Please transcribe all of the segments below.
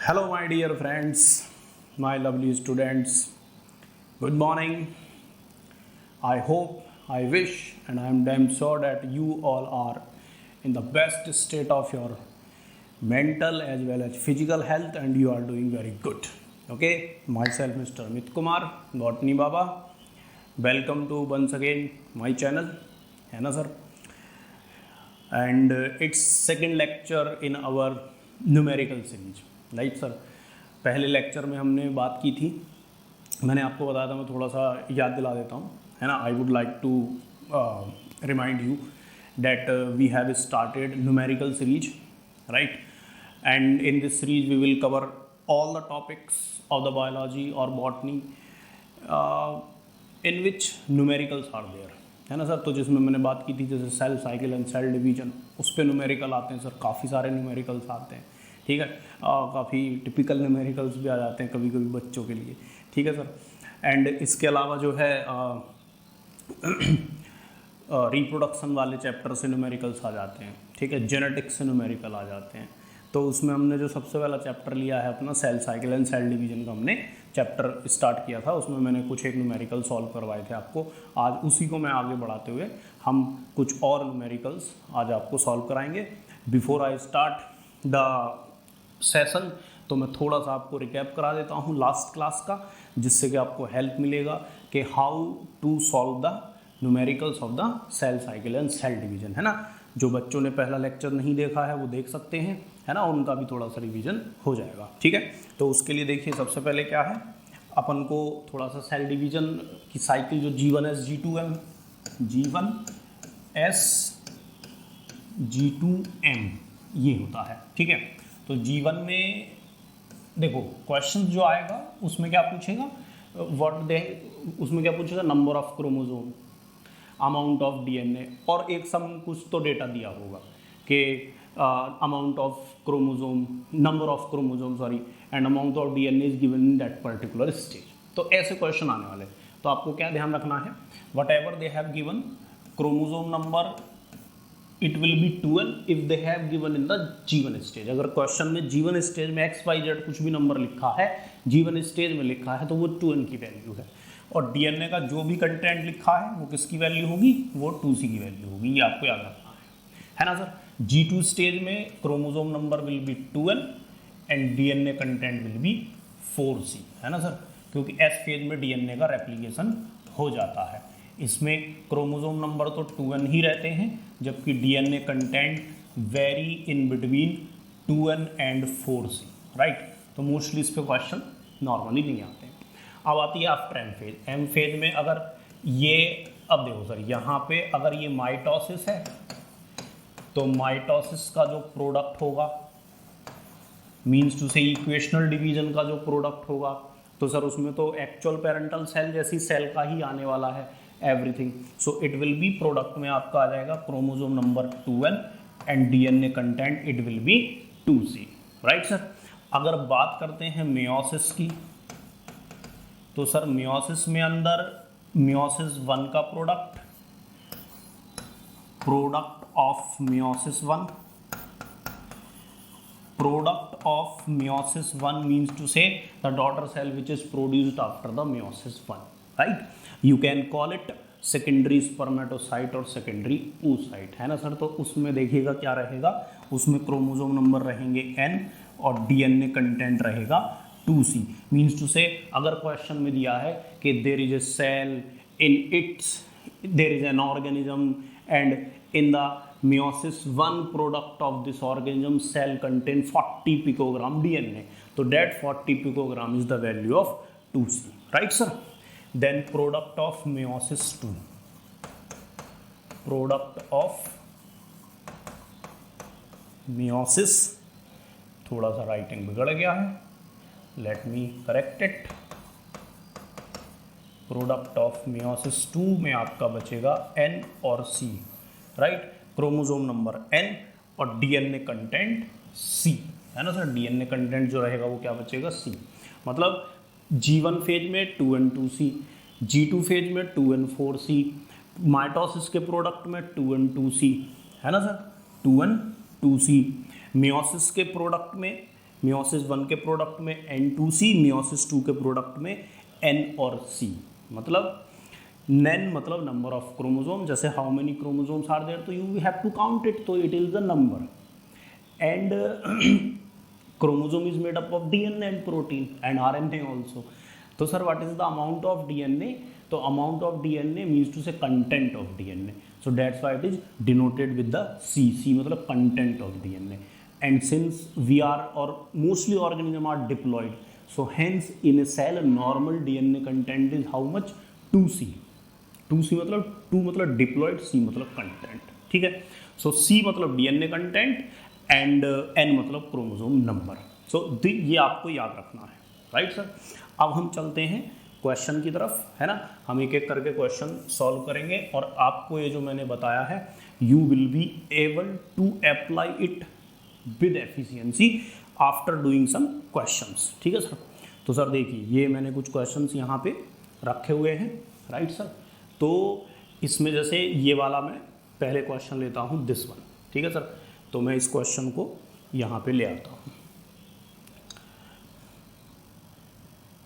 Hello, my dear friends, my lovely students. Good morning. I hope, I wish, and I am damn sure that you all are in the best state of your mental as well as physical health, and you are doing very good. Okay, myself, Mr. Amit Kumar, Botany Baba. Welcome to once again my channel, है ना sir? And it's second lecture in our numerical series. Right sir, पहले lecture में हमने बात की थी, मैंने आपको बताया था, मैं थोड़ा सा याद दिला देता हूँ, है ना. I would like to remind you that we have started numerical series, right. And in this series we will cover all the topics of the biology और botany in which numericals are there, है ना sir. तो जिसमें मैंने बात की थी जैसे cell cycle and cell division, उस पर न्यूमेरिकल आते हैं सर, काफ़ी सारे न्यूमेरिकल्स आते हैं, ठीक है. काफ़ी टिपिकल न्यूमेरिकल्स भी आ जाते हैं कभी कभी बच्चों के लिए, ठीक है सर. एंड इसके अलावा जो है रिप्रोडक्शन वाले चैप्टर से न्यूमेरिकल्स आ जाते हैं, ठीक है. जेनेटिक्स से न्यूमेरिकल आ जाते हैं. तो उसमें हमने जो सबसे पहला चैप्टर लिया है अपना cell cycle and cell division का हमने चैप्टर स्टार्ट किया था. उसमें मैंने कुछ एक न्यूमेरिकल सॉल्व करवाए थे आपको. आज उसी को मैं आगे बढ़ाते हुए हम कुछ और न्यूमेरिकल्स आज आपको सॉल्व कराएंगे. Before I start the session, तो मैं थोड़ा सा आपको रिकैप करा देता हूँ लास्ट क्लास का, जिससे कि आपको हेल्प मिलेगा कि how to solve the numericals of the cell cycle and cell division, है ना. जो बच्चों ने पहला लेक्चर नहीं देखा है वो देख सकते हैं, है ना, उनका भी थोड़ा सा रिवीजन हो जाएगा, ठीक है. तो उसके लिए देखिए सबसे पहले क्या है, अपन को थोड़ा सा सेल डिवीजन की साइकिल जो G1S G2M, G1S G2M ये होता है, ठीक है. तो G1 में देखो क्वेश्चन जो आएगा उसमें क्या पूछेगा, उसमें क्या पूछेगा, number of chromosome, amount of DNA, और एक सम कुछ तो डेटा दिया होगा कि amount of chromosome, number of chromosome sorry, and amount of DNA is given in that particular stage. तो ऐसे क्वेश्चन आने वाले. तो आपको क्या ध्यान रखना है, what ever they have given chromosome number, it will B 12 if they have given in the G1 stage. अगर क्वेश्चन में G1 स्टेज में XYZ कुछ भी नंबर लिखा है, G1 स्टेज में लिखा है, तो वो 2n की वैल्यू है. और DNA का जो भी कंटेंट लिखा है वो किसकी वैल्यू होगी, वो 2C की वैल्यू होगी. ये आपको याद रखना है ना सर. G2 स्टेज में chromosome number will be 2n and DNA content will be 4C, है ना सर, क्योंकि S फेज में DNA का रेप्लिकेशन हो जाता है. इसमें क्रोमोसोम नंबर तो 2n ही रहते हैं, जबकि DNA content very in between 2n and 4C, right. तो मोस्टली इस पे क्वेश्चन नॉर्मली नहीं आते हैं. अब आती है after M phase. M phase में अगर ये, अब देखो सर, यहाँ पे अगर ये माइटोसिस है तो माइटोसिस का जो प्रोडक्ट होगा, मीन्स टू से इक्वेशनल डिवीजन का जो प्रोडक्ट होगा, तो सर उसमें तो एक्चुअल पेरेंटल सेल जैसी सेल का ही आने वाला है everything. So it will B, product में आपका आ जाएगा chromosome number 2n and DNA content it will B 2C, right sir. अगर बात करते हैं मियोसिस की, तो सर मियोसिस में अंदर मियोसिस 1 का product of meiosis 1, product of meiosis 1 means to say the daughter cell which is produced after the meiosis 1, right. You can call it secondary spermatocyte और सेकेंडरी oocyte, है ना sir. तो उसमें देखिएगा क्या रहेगा, उसमें क्रोमोसोम नंबर रहेंगे n और DNA कंटेंट रहेगा 2C. मीन्स टू से अगर क्वेश्चन में दिया है कि there is a cell in its, there is an organism and in the meiosis 1 product of this organism cell contain 40 picogram DNA, so that 40 picogram is the value of 2C, right sir. Then product of meiosis 2, product of meiosis, थोड़ा सा writing बिगड़ गया है, let me correct it. Product of meiosis 2 में आपका बचेगा N और C, right. Chromosome number n और DNA कंटेंट C, है ना सर. DNA कंटेंट जो रहेगा वो क्या बचेगा, C. मतलब G1 फेज में 2n 2C, G2 फेज में 2n 4C, माइटोसिस के प्रोडक्ट में 2n 2C, है ना सर, 2n 2C. मियोसिस के प्रोडक्ट में मियोसिस 1 के प्रोडक्ट में N2C, मियोसिस 2 के प्रोडक्ट में N और C। मतलब N मतलब नंबर ऑफ क्रोमोसोम, जैसे how many chromosomes are there, तो you have to count it, तो it is the number. And chromosome is made up of DNA and protein and RNA also. तो sir what is the amount of DNA? तो amount of DNA means to say content of DNA, so that's why it is denoted with the C मतलब content of DNA। And since we are और mostly organism are diploid, so hence in a cell normal DNA content is how much? 2C। 2C मतलब 2 मतलब diploid, C मतलब content, ठीक है। सो C मतलब DNA content and N मतलब chromosome number. सो ये आपको याद रखना है, राइट सर। अब हम चलते हैं क्वेश्चन की तरफ, है ना। हम एक एक करके क्वेश्चन सॉल्व करेंगे और आपको ये जो मैंने बताया है you will be able to apply it with efficiency after doing some questions, ठीक है सर। तो सर देखिए ये मैंने कुछ क्वेश्चंस यहाँ पे रखे हुए हैं, राइट सर। तो इसमें जैसे ये वाला मैं पहले क्वेश्चन लेता हूँ, दिस वन, ठीक है सर। तो मैं इस क्वेश्चन को यहाँ पे ले आता हूँ।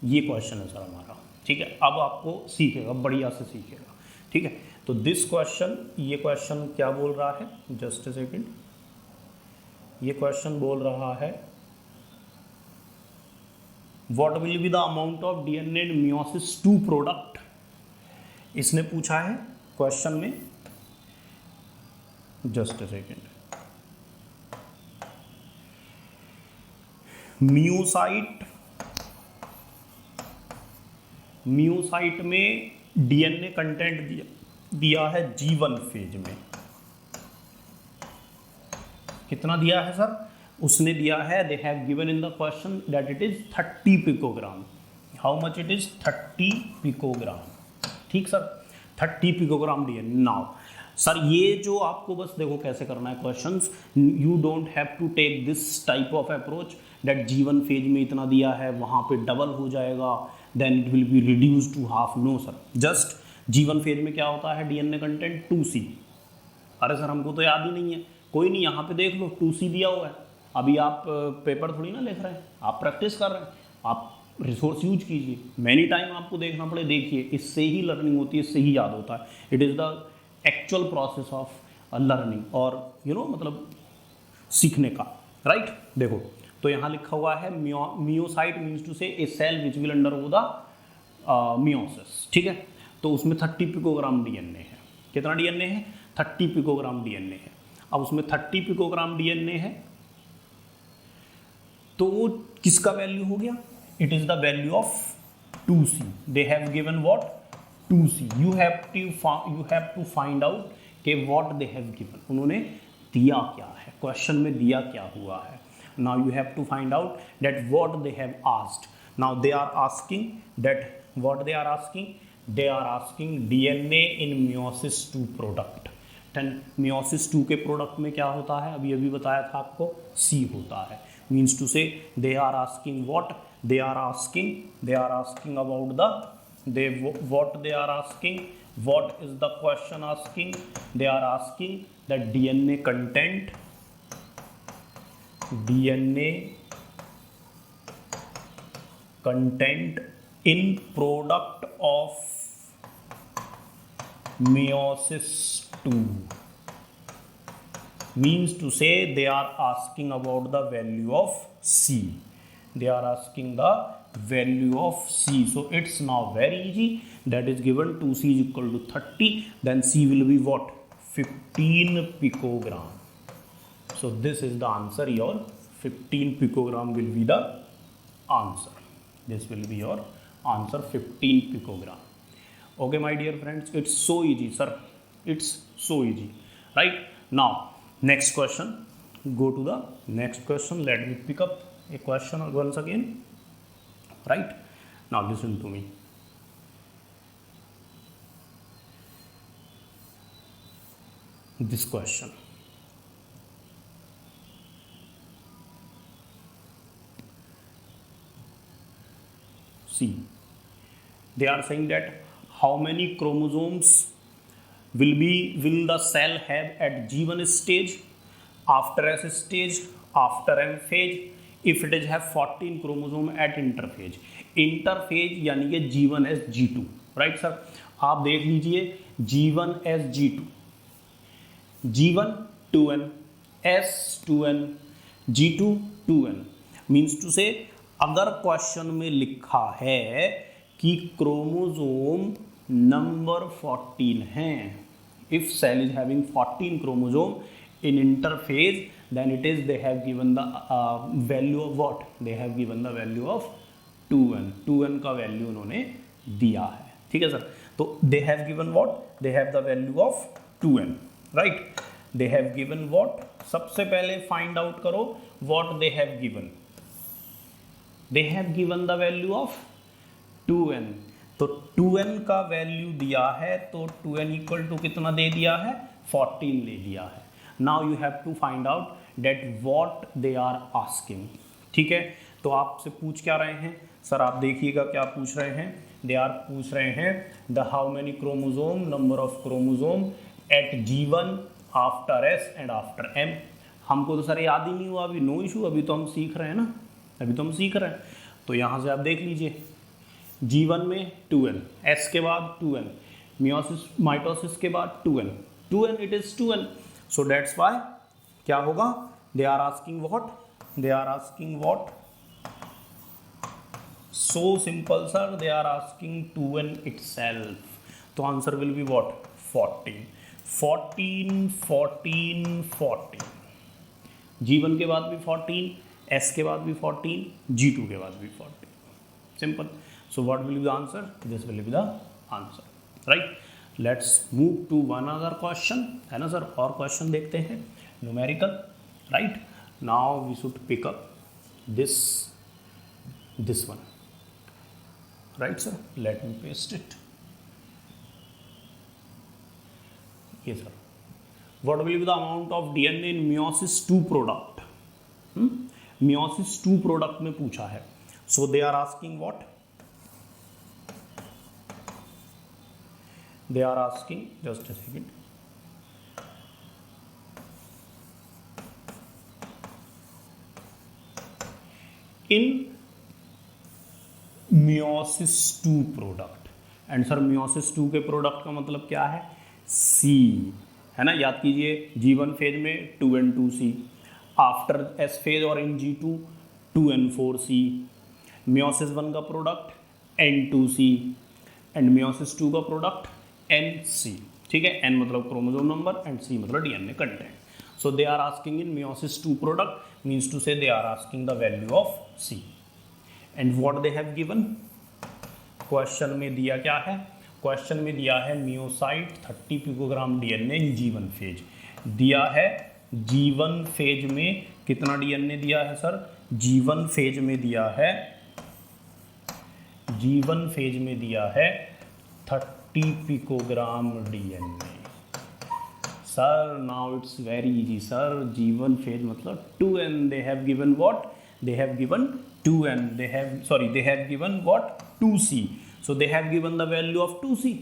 ये क्वेश्चन है सर हमारा, ठीक है। अब आपको सीखेगा, बढ़िया से सीखेगा, ठीक है। तो दिस क्वेश्चन, ये क्वेश्चन क्या बोल रहा है, जस्ट ए सेकेंड। ये क्वेश्चन बोल रहा है what will be the amount of DNA in meiosis 2 product. इसने पूछा है क्वेश्चन में, जस्ट ए सेकेंड, मियोसाइट में DNA कंटेंट दिया है G1 फेज में। कितना दिया है सर? उसने दिया है, they have given in the question that it is 30 picogram. How much it is? 30 picogram, ठीक sir, 30 picogram DNA। Now sir ये जो आपको बस देखो कैसे करना है questions, you don't have to take this type of approach that G1 phase में इतना दिया है वहाँ पे डबल हो जाएगा, then it will be reduce to half. No sir, just G1 phase में क्या होता है DNA कंटेंट 2C। अरे सर हमको तो याद ही नहीं है, कोई नहीं, यहाँ पे देख लो 2C दिया हुआ है। अभी आप पेपर थोड़ी ना लिख रहे हैं, आप प्रैक्टिस कर रहे हैं, आप रिसोर्स यूज कीजिए। मैनी टाइम आपको देखना पड़े, देखिए इससे ही लर्निंग होती है, इससे ही याद होता है। It is the actual process of learning और मतलब सीखने का, राइट। देखो तो यहाँ लिखा हुआ है meiocyte means to say a cell which will undergo the meiosis, ठीक है। तो उसमें 30 पिकोग्राम DNA है। कितना DNA है? 30 पिकोग्राम DNA है। अब उसमें 30 पिकोग्राम DNA है तो वो किसका वैल्यू हो गया? It is the value of 2C। They have given what? 2C। You have to find out कि व्हाट दे हैव गिवन, उन्होंने दिया क्या है, क्वेश्चन में दिया क्या हुआ है। Now you have to find out that what they have asked. Now they are asking that what they are asking, they are asking DNA in meiosis 2 product. Meiosis 2 के प्रोडक्ट में क्या होता है? अभी अभी बताया था आपको, C होता है। Means to say they are asking what? they are asking about what they are asking, what is the question asking? They are asking that DNA content in product of meiosis 2 means to say they are asking about the value of C. They are asking the value of C. So it's now very easy. That is given 2C is equal to 30. Then C will be what? 15 picogram. So this is the answer. Your 15 picogram will be the answer. This will be your answer, 15 picogram. Okay, my dear friends, it's so easy, sir. It's so easy, right? Now, next question. Go to the next question. Let me pick up a question once again, right? Now listen to me. This question, see, they are saying that how many chromosomes will the cell have at G1 stage, after S stage, after M phase, if it is have 14 chromosome at interphase, interphase यानी कि G1S G2, right sir. आप देख लीजिए G1S G2, G1 2n, S 2n, G2 2n, means to से अगर question में लिखा है कि क्रोमोसोम नंबर 14 है, if cell is having 14 chromosome in interphase, then it is they have given the value of what, they have given the value of 2n, 2n का value उन्होंने दिया है, ठीक है सर। तो they have given what, they have the value of 2n, right, they have given what, सबसे पहले find out करो what they have given, they have given the value of 2n, तो 2n का वैल्यू दिया है तो 2n equal to कितना दे दिया है, 14 ले दिया है। Now you have to find out that what they are asking, ठीक है। तो आपसे पूछ क्या रहे हैं सर, आप देखिएगा क्या पूछ रहे हैं, दे आर पूछ रहे हैं the how many chromosome, number of chromosome at G1 after S and after M। हमको तो सर याद ही नहीं हुआ, अभी नो इशू, अभी तो हम सीख रहे हैं ना, अभी तो हम सीख रहे हैं। तो यहाँ से आप देख लीजिए G1 में 2n, S के बाद 2n, मियोसिस माइटोसिस के बाद 2n, 2n it is 2n, so that's why क्या होगा, they are asking what, they are asking what, so simple sir, they are asking 2n itself, तो answer will be what, 14, 14 14 14, G1 के बाद भी 14, S के बाद भी 14, G2 के बाद भी 14, simple. So what will be the answer? This will be the answer, right? Let's move to one other question, है ना सर, और क्वेश्चन देखते हैं numerical, right? Now we should pick up this one, right sir? Let me paste it. Yes sir. What will be the amount of DNA in meiosis 2 product? Meiosis 2 product में पूछा है, so they are asking what? They are asking, just a second, in meiosis 2 product, and sir meiosis 2 के product का मतलब क्या है, C, है ना, याद कीजिए G1 फेज में 2n2C, आफ्टर S फेज और इन G2 2n4C, meiosis 1 का प्रोडक्ट N2C एंड meiosis 2 का प्रोडक्ट NC, ठीक है, N मतलब क्रोमोसोम नंबर एंड C मतलब DNA content. So they are asking in meiosis 2 product, means to say they are asking the value of C and what they have given, question में दिया क्या है, question में दिया है meiocyte 30 picogram DNA in G1 phase, दिया है G1 phase में कितना DNA दिया है सर, G1 फेज में दिया है, G1 फेज में दिया है 30 picogram DNA। Sir now it's very easy sir, G1 phase मतलब 2n, they have given what, they have given 2n, they have given what, 2C, so they have given the value of 2C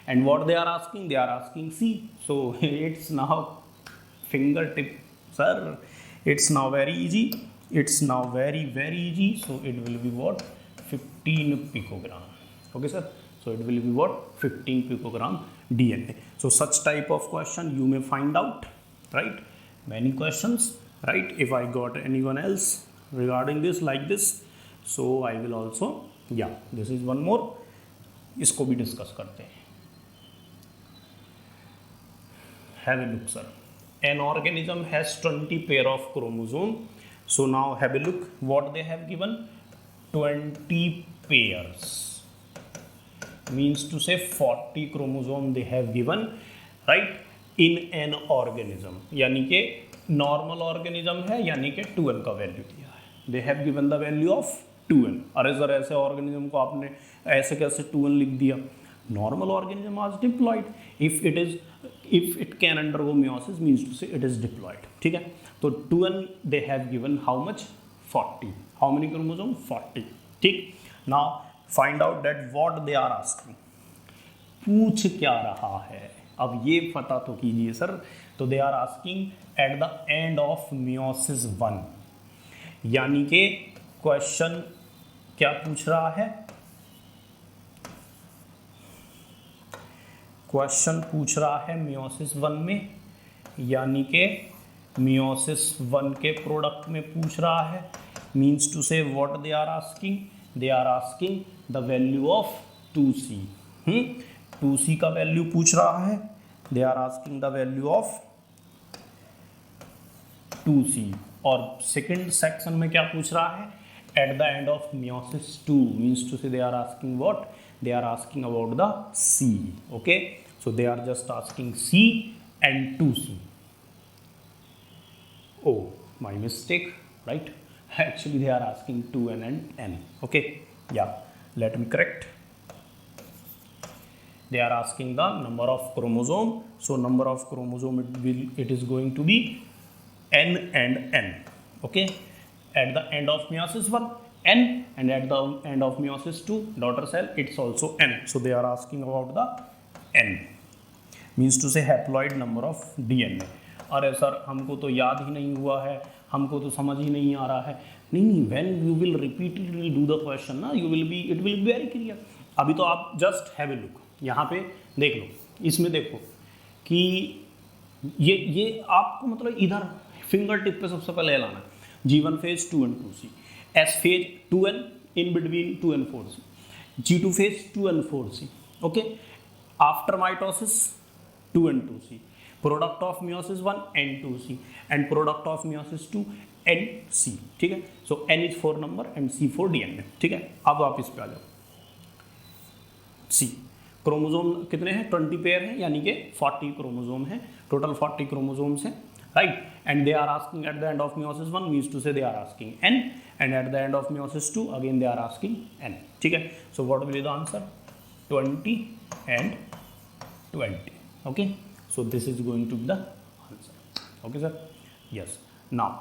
and what they are asking, they are asking C, so it's now fingertip sir, it's now very easy, it's now very easy, so it will be what, 15 picogram, okay sir, so it will be what, 15 picogram DNA. So such type of question you may find out, right, many questions, right, if I got anyone else regarding this like this, so I will also, yeah, this is one more, इसको भी discuss करते हैं। Have a look sir, an organism has 20 pair of chromosome, so now have a look what they have given, 20 pairs, means to say 40 chromosome they have given, right, in an organism, यानी कि normal organism है, यानी कि 2n का value दिया है, they have given the value of 2n। अरे sir ऐसे ऑर्गेनिज्म को आपने ऐसे कैसे 2n लिख दिया, नॉर्मल ऑर्गेनिज्म आज diploid, if it can undergo meiosis means to say it is diploid, ठीक है। तो 2n they have given how much, 40, how many chromosome, 40, ठीक। Now find out that what they are asking, पूछ क्या रहा है, अब ये पता तो कीजिए सर। तो they are asking at the end of meiosis 1, यानी कि क्वेश्चन क्या पूछ रहा है, क्वेश्चन पूछ रहा है मियोसिस 1 में, यानी कि मियोसिस 1 के प्रोडक्ट में पूछ रहा है। Means to say what they are asking, they are asking the value of 2c। 2c का वैल्यू पूछ रहा है, they are asking the value of 2c। और सेकंड सेक्शन में क्या पूछ रहा है, at the end of meiosis 2, means to say they are asking what, they are asking about the C. Okay, so they are just asking C and 2C. Oh, my mistake, right? Actually they are asking 2n and n. Okay, yeah, let me correct. They are asking the number of chromosome, so number of chromosome it is going to be n and n. Okay, at the end of meiosis 1 n, and at the end of meiosis 2 daughter cell it's also n, so they are asking about the n, means to say haploid number of DNA. अरे sir हमको तो याद ही नहीं हुआ है, हमको तो समझ ही नहीं आ रहा है। नहीं, when you will repeatedly do the question ना, you will be, it will be very clear. अभी तो आप just have a look, यहाँ पे देख लो, इसमें देखो कि ये आपको मतलब इधर फिंगर टिप पे सबसे पहले लाना है G1 phase 2 and 2C, S phase 2n, in between 2 and 4C, G2 phase 2 and 4C. Okay, after mitosis 2 and 2C, product of meiosis 1 and 2C, and product of meiosis 2 and C. ठीक है, so N is 4 number and C 4 DNA. ठीक है, अब आप इस पे आ जाओ। C chromosome कितने हैं, 20 पेयर हैं, यानी कि 40 क्रोमोजोम है, टोटल 40 क्रोमोजोम्स हैं, right? And they are asking at the end of meiosis 1, means to say they are asking n, and at the end of meiosis 2 again they are asking n. ठीक है, so what will be the answer, 20 and 20. Okay, so this is going to be the answer. Okay sir, yes. Now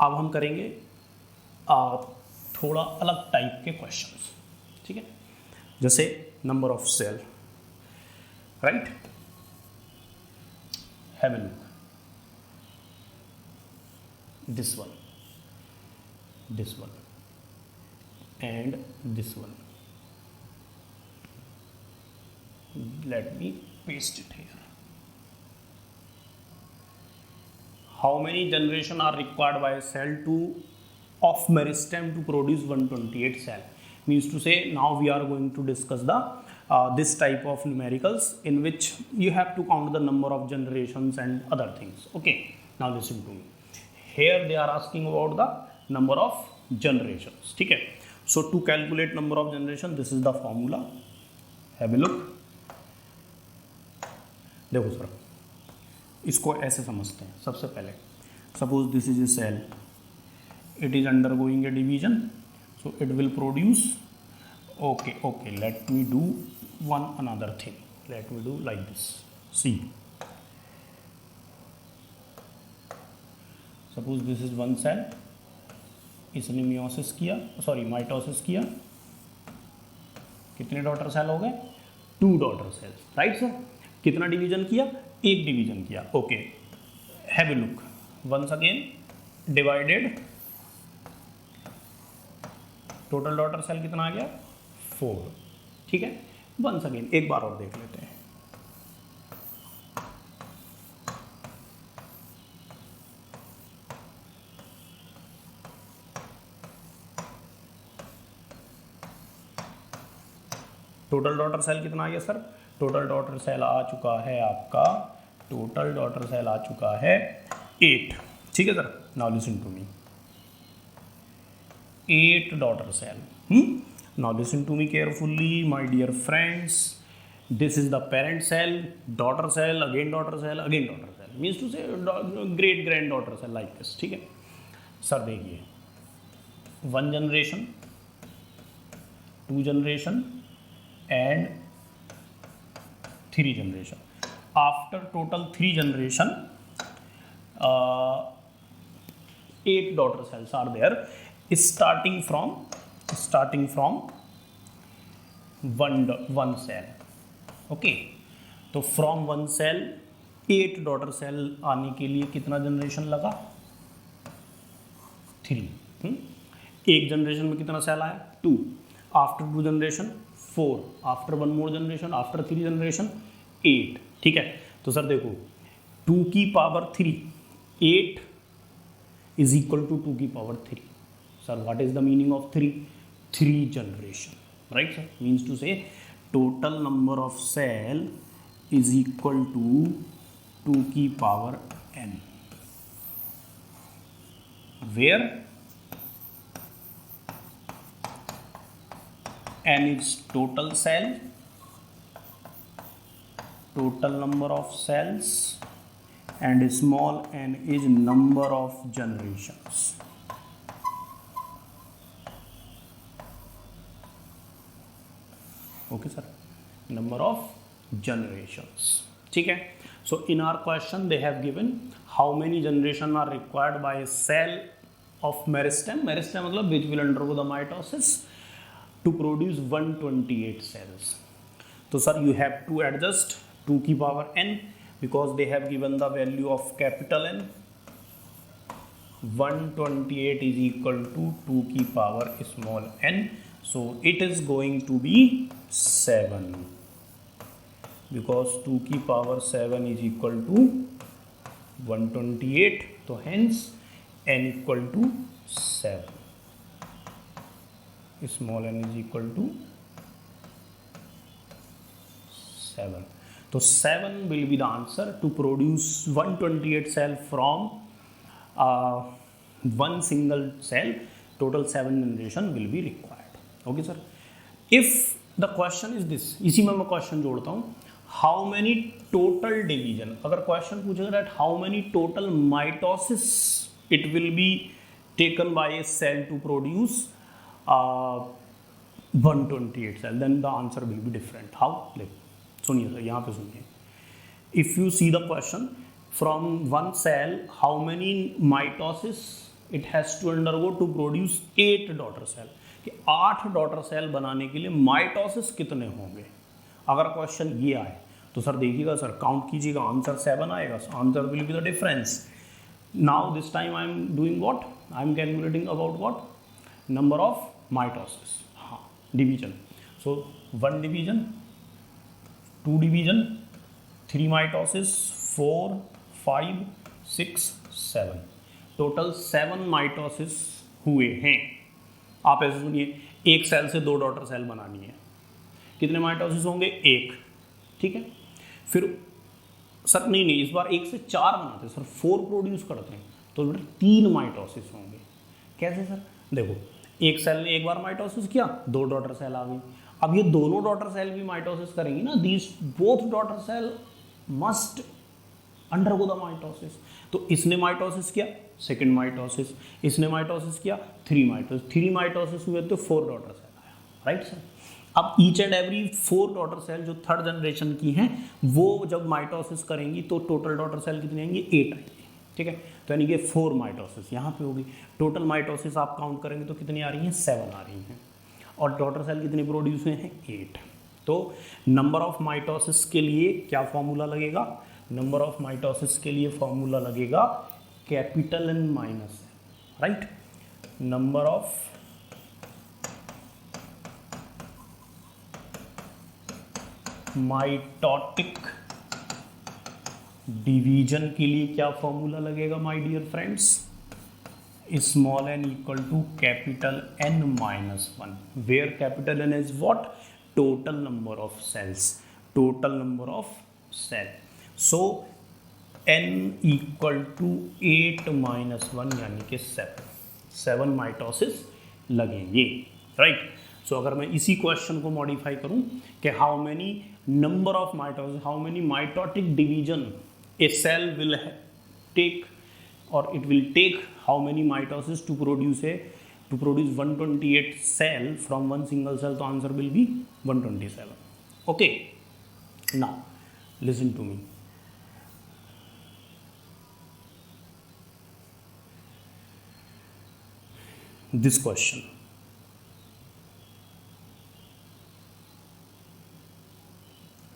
अब हम करेंगे थोड़ा अलग type के questions. ठीक है, जैसे number of cell, right, have a look, this one and this one, let me paste it here. How many generation are required by a cell to of meristem to produce 128 cell? Means to say now we are going to discuss the this type of numericals in which you have to count the number of generations and other things. Okay, now listen to me. Here they are asking about the number of generations. ठीक है, so to calculate number of generation, this is the formula. Have a look. देखो sir, इसको ऐसे समझते हैं। सबसे पहले suppose this is a cell, it is undergoing a division, so it will produce, okay, let me do another thing, let me do like this. See, suppose this is one cell, इसने meiosis किया, sorry mitosis किया, कितने daughter cell हो गए, 2 daughter cells, right sir. कितना division किया, 1 division किया। Okay, have a look once again, divided, total daughter cell कितना आ गया, 4। ठीक है, वंस अगेन एक बार और देख लेते हैं। टोटल डॉटर सेल कितना आ गया सर, टोटल डॉटर सेल आ चुका है आपका, टोटल डॉटर सेल आ चुका है 8। ठीक है sir, now listen to me, 8 daughter cell. Now listen to me carefully, my dear friends. This is the parent cell, daughter cell, again daughter cell, again daughter cell. Means to say great granddaughter cell like this. ठीक है sir, देखिए 1 generation, 2 generation and 3 generation. After total 3 generation, 8 daughter cells are there, starting from one cell. Okay, तो from 1 cell 8 daughter cell आने के लिए कितना generation लगा, 3। एक जनरेशन में कितना सेल आया 2, आफ्टर 2 जनरेशन 4, आफ्टर 1 मोर जनरेशन, आफ्टर 3 जनरेशन 8। ठीक है, तो सर देखो 2 की पावर 3 8 इज इक्वल टू 2 की power 3। Sir what is the meaning of 3 generation, right sir, means to say total number of cell is equal to 2 की power n, where n is total cell, total number of cells, and small n is number of generations. Okay sir, number of generations. ठीक है, so in our question they have given how many generation are required by a cell of meristem. Meristem मतलब which will undergo the mitosis to produce 128 cells. तो sir you have to adjust 2 की power n because they have given the value of capital N. 128 is equal to 2 की power small n, so it is going to be 7 because 2 की power 7 is equal to 128, तो hence n equal to 7, small n is equal to 7. तो 7 will be the answer to produce 128 cell from one single cell. Total 7 generation will be required. Okay sir. If the question is this, इसी में मैं question जोड़ता हूँ, how many total division, अगर question पूछेगा that how many total mitosis it will be taken by a cell to produce 128 cell, then the answer will be different. How? Like, सुनिए sir, यहाँ पे सुनिए. If you see the question, from one cell, how many mitosis it has to undergo to produce 8 daughter cell? कि 8 daughter cell बनाने के लिए mitosis कितने होंगे? अगर क्वेश्चन ये आए तो सर देखिएगा सर, काउंट कीजिएगा, आंसर 7 आएगा, answer will be the difference. Now this time I am doing what, I am calculating about what, number of mitosis, हाँ डिवीजन. सो 1 division, 2 division, 3 mitosis, 4, 5, 6, 7, total 7 mitosis हुए हैं. आप ऐसे सुनिए, एक सेल से 2 डॉटर सेल बनानी है, कितने माइटोसिस होंगे? 1. ठीक है, फिर सर नहीं इस बार 1 से 4 बनाते हैं सर, 4 प्रोड्यूस करते हैं, तो 3 माइटोसिस होंगे. कैसे सर? देखो, एक सेल ने एक बार माइटोसिस किया, 2 डॉटर सेल आ गई. अब ये दोनों डॉटर सेल भी माइटोसिस करेंगी ना, these both daughter cell must undergo the mitosis. तो इसने माइटोसिस किया, सेकंड माइटोसिस, इसने माइटोसिस किया, 3 माइटोसिस, 3 माइटोसिस हुए तो 4 डॉटर सेल आया, राइट सर. अब each and every 4 daughter cell जो थर्ड जनरेशन की हैं वो जब माइटोसिस करेंगी तो टोटल डॉटर सेल कितनी आएंगी? 8 आएंगी. ठीक है, तो यानी कि 4 माइटोसिस यहाँ पे होगी. टोटल माइटोसिस आप काउंट करेंगे तो कितनी आ रही हैं? 7 आ रही हैं. और डॉटर सेल कितने प्रोड्यूस हुए हैं? 8. तो नंबर ऑफ माइटोसिस के लिए क्या फॉर्मूला लगेगा? नंबर ऑफ माइटोसिस के लिए फॉर्मूला लगेगा capital N minus, right. Number of mitotic division के लिए क्या फॉर्मूला लगेगा my dear friends? Small n equal to capital N minus 1, where capital N is what? Total number of cells, total number of cell. So n equal to 8 minus 1 यानी कि 7 mitosis लगेंगे, right. सो अगर मैं इसी question को modify करूं कि how many number of mitosis, how many mitotic division a cell will take, और it will take how many mitosis to produce 128 cell from one single cell, the answer will be 127. Okay, now listen to me. This question,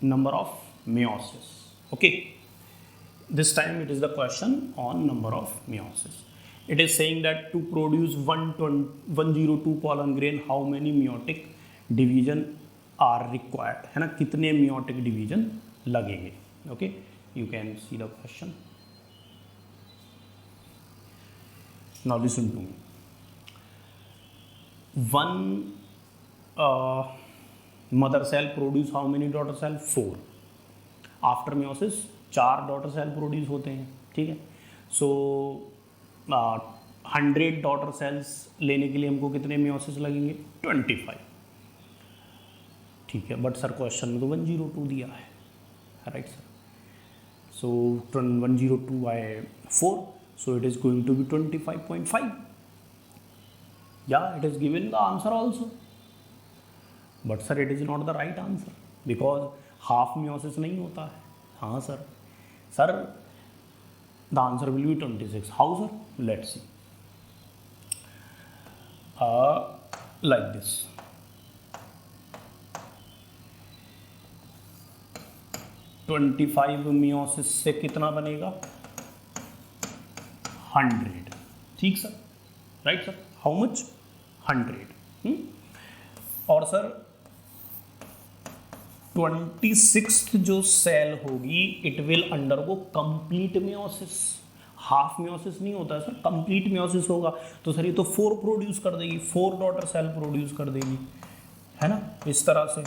number of meiosis. Okay, this time it is the question on number of meiosis. It is saying that to produce 102 pollen grain, how many meiotic division are required, है ना, कितने meiotic division लगेंगे. Okay, you can see the question. Now listen to me. One mother cell produce how many daughter cell? 4. After meiosis 4 daughter cell produce होते हैं, ठीक है. So 100 daughter cells लेने के लिए हमको कितने मियोसिस लगेंगे? 25. ठीक है, बट सर क्वेश्चन में तो 102 दिया है, right sir. So 102 by 4, so it is going to be 25.5. या it is given the answer also, but sir it is not the right answer because half meiosis नहीं होता है. हाँ sir, sir the answer will be 26. How sir? Let's see. Like this. 25 meiosis से कितना बनेगा? 100. ठीक sir, right sir. How much? 100. और sir 26th जो सेल होगी it will undergo complete meiosis. Half meiosis नहीं होता है सर, कंप्लीट मियोसिस होगा. तो सर ये तो 4 प्रोड्यूस कर देगी, 4 डॉटर सेल प्रोड्यूस कर देगी, है ना, इस तरह से,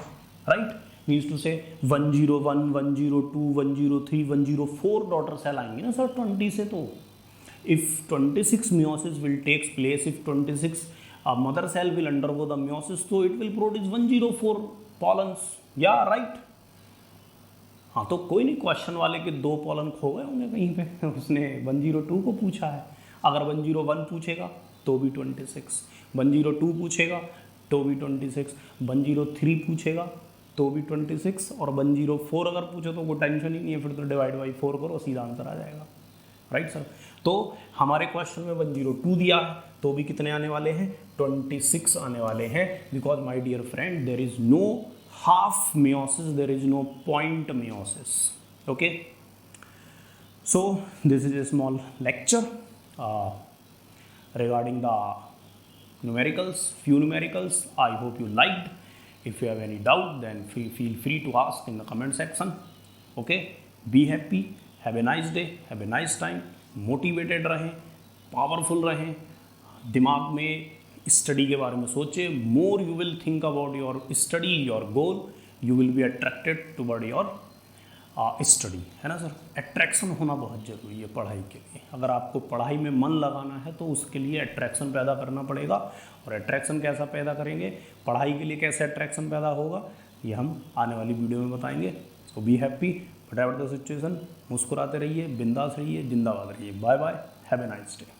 राइट. मीन्स टू से 101, 102, 103, 104 डॉटर सेल आएंगे ना सर 20 से. तो if 26 meiosis will takes place, if 26 mother cell will undergo the meiosis, so it will produce 104 pollens. या राइट. हाँ, तो कोई नहीं, क्वेश्चन वाले के 2 पॉलन खो गए होंगे कहीं पे. उसने 102 को पूछा है. अगर 101 पूछेगा तो भी 26, 102 पूछेगा तो भी 26, 103 पूछेगा तो भी 26, और 104 अगर पूछे तो कोई टेंशन ही नहीं है, फिर तो डिवाइड बाई 4 करो, सीधा आंसर आ जाएगा, राइट सर. तो हमारे क्वेश्चन में 102 दिया है तो भी कितने आने वाले हैं? 26 आने वाले हैं. Because my dear friend, there is no half meiosis, there is no point meiosis. Okay, so this is a small lecture regarding the numericals, few numericals. I hope you liked. If you have any doubt, then feel free to ask in the comment section. Okay, be happy, have a nice day, have a nice time, motivated रहें, powerful रहें, दिमाग में study के बारे में सोचे. More you will think about your study, your goal, you will be attracted toward your study, है ना सर. अट्रैक्शन होना बहुत ज़रूरी है पढ़ाई के लिए. अगर आपको पढ़ाई में मन लगाना है तो उसके लिए अट्रैक्शन पैदा करना पड़ेगा. और अट्रैक्शन कैसा पैदा करेंगे, पढ़ाई के लिए कैसे अट्रैक्शन पैदा होगा, ये हम आने वाली वीडियो में बताएंगे. So be happy whatever the situation. मुस्कुराते रहिए, बिंदास रहिए, जिंदाबाद रहिए. Bye bye, have a nice day.